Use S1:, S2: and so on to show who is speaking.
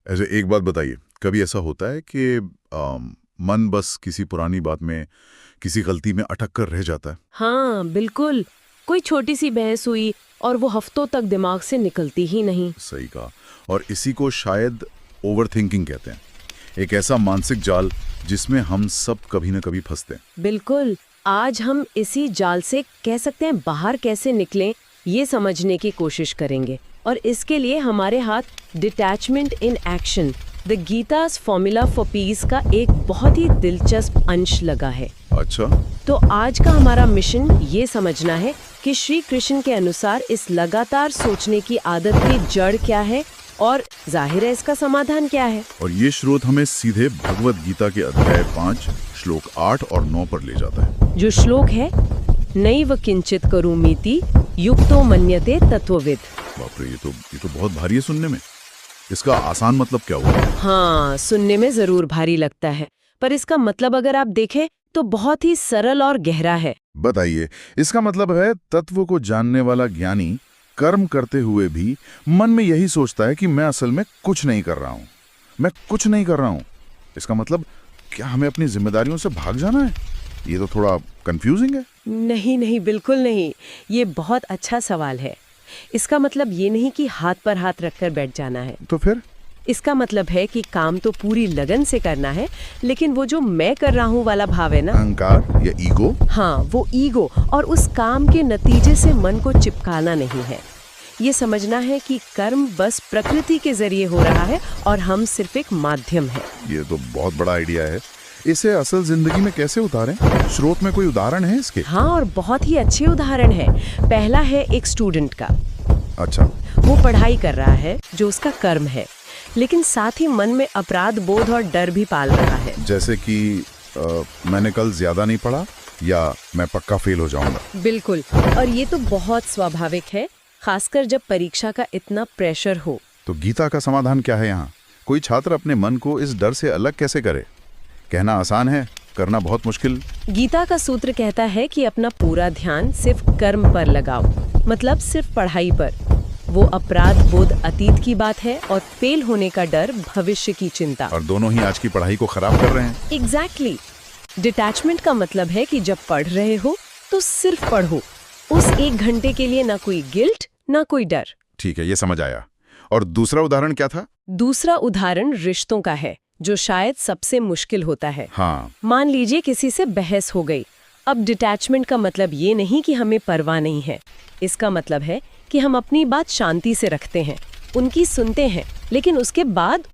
S1: ऐसे एक बात बताइए, कभी ऐसा होता है कि मन बस किसी पुरानी बात में, किसी गलती में अटक कर रह जाता है?
S2: हाँ बिल्कुल। कोई छोटी सी बहस हुई और वो हफ्तों तक दिमाग से निकलती ही नहीं।
S1: सही कहा। और इसी को शायद ओवरथिंकिंग कहते हैं। एक ऐसा मानसिक जाल जिसमें हम सब कभी न कभी फंसते हैं।
S2: बिल्कुल। आज हम इसी जाल से कह सकते हैं बाहर कैसे निकलें, ये समझने की कोशिश करेंगे। और इसके लिए हमारे हाथ detachment in action the Gita's formula for peace का एक बहुत ही दिलचस्प अंश लगा है।
S1: अच्छा।
S2: तो आज का हमारा मिशन ये समझना है कि श्री कृष्ण के अनुसार इस लगातार सोचने की आदत की जड़ क्या है और जाहिर है इसका समाधान क्या है।
S1: और ये स्रोत हमें सीधे भगवत गीता के अध्याय 5 श्लोक 8 और 9 पर ले जाता है।
S2: जो श्लोक है, नैव किंचित करोमीति युक्तो मन्यते तत्वविद।
S1: बाप रे, ये तो बहुत भारी है सुनने में। इसका आसान मतलब क्या हुआ?
S2: हाँ, सुनने में जरूर भारी लगता है, पर इसका मतलब अगर आप देखें तो बहुत ही सरल और गहरा है।
S1: बताइए। इसका मतलब है तत्व को जानने वाला ज्ञानी कर्म करते हुए भी मन में यही सोचता है कि मैं असल में कुछ नहीं कर रहा हूँ, मैं कुछ नहीं कर रहा हूँ। इसका मतलब क्या हमें अपनी जिम्मेदारियों से भाग जाना है? ये तो थोड़ा कंफ्यूजिंग है।
S2: नहीं नहीं, बिल्कुल नहीं। ये बहुत अच्छा सवाल है। इसका मतलब ये नहीं कि हाथ पर हाथ रखकर बैठ जाना है।
S1: तो फिर?
S2: इसका मतलब है कि काम तो पूरी लगन से करना है, लेकिन वो जो मैं कर रहा हूँ वाला भाव है ना,
S1: अहंकार या ईगो।
S2: हाँ, वो ईगो और उस काम के नतीजे से मन को चिपकाना नहीं है। ये समझना है कि कर्म बस प्रकृति के जरिए हो रहा है और हम सिर्फ एक माध्यम है।
S1: ये तो बहुत बड़ा आइडिया है। इसे असल जिंदगी में कैसे उतारें? स्रोत में कोई उदाहरण है इसके?
S2: हाँ, और बहुत ही अच्छे उदाहरण है। पहला है एक स्टूडेंट का।
S1: अच्छा।
S2: वो पढ़ाई कर रहा है जो उसका कर्म है, लेकिन साथ ही मन में अपराध बोध और डर भी पाल रहा है।
S1: जैसे कि मैंने कल ज्यादा नहीं पढ़ा या मैं पक्का फेल हो जाऊंगा।
S2: बिल्कुल। और ये तो बहुत स्वाभाविक है, खासकर जब परीक्षा का इतना प्रेशर हो।
S1: तो गीता का समाधान क्या है यहाँ? कोई छात्र अपने मन को इस डर से अलग कैसे करे? कहना आसान है, करना बहुत मुश्किल।
S2: गीता का सूत्र कहता है कि अपना पूरा ध्यान सिर्फ कर्म पर लगाओ, मतलब सिर्फ पढ़ाई पर। वो अपराध बोध अतीत की बात है और फेल होने का डर भविष्य की चिंता।
S1: और दोनों ही आज की पढ़ाई को खराब कर रहे हैं।
S2: एग्जैक्टली। डिटैचमेंट का मतलब है कि जब पढ़ रहे हो तो सिर्फ पढ़ो। उस एक घंटे के लिए ना कोई गिल्ट, ना कोई डर।
S1: ठीक है, ये समझ आया। और दूसरा उदाहरण क्या था?
S2: दूसरा उदाहरण रिश्तों का है, जो शायद सबसे मुश्किल होता है।
S1: हाँ।
S2: मान लीजिए किसी से बहस हो गई। अब डिटैचमेंट का मतलब ये नहीं कि हमें परवाह नहीं है। इसका मतलब है कि हम अपनी बात शांति से रखते हैं, उनकी सुनते हैं, लेकिन उसके बाद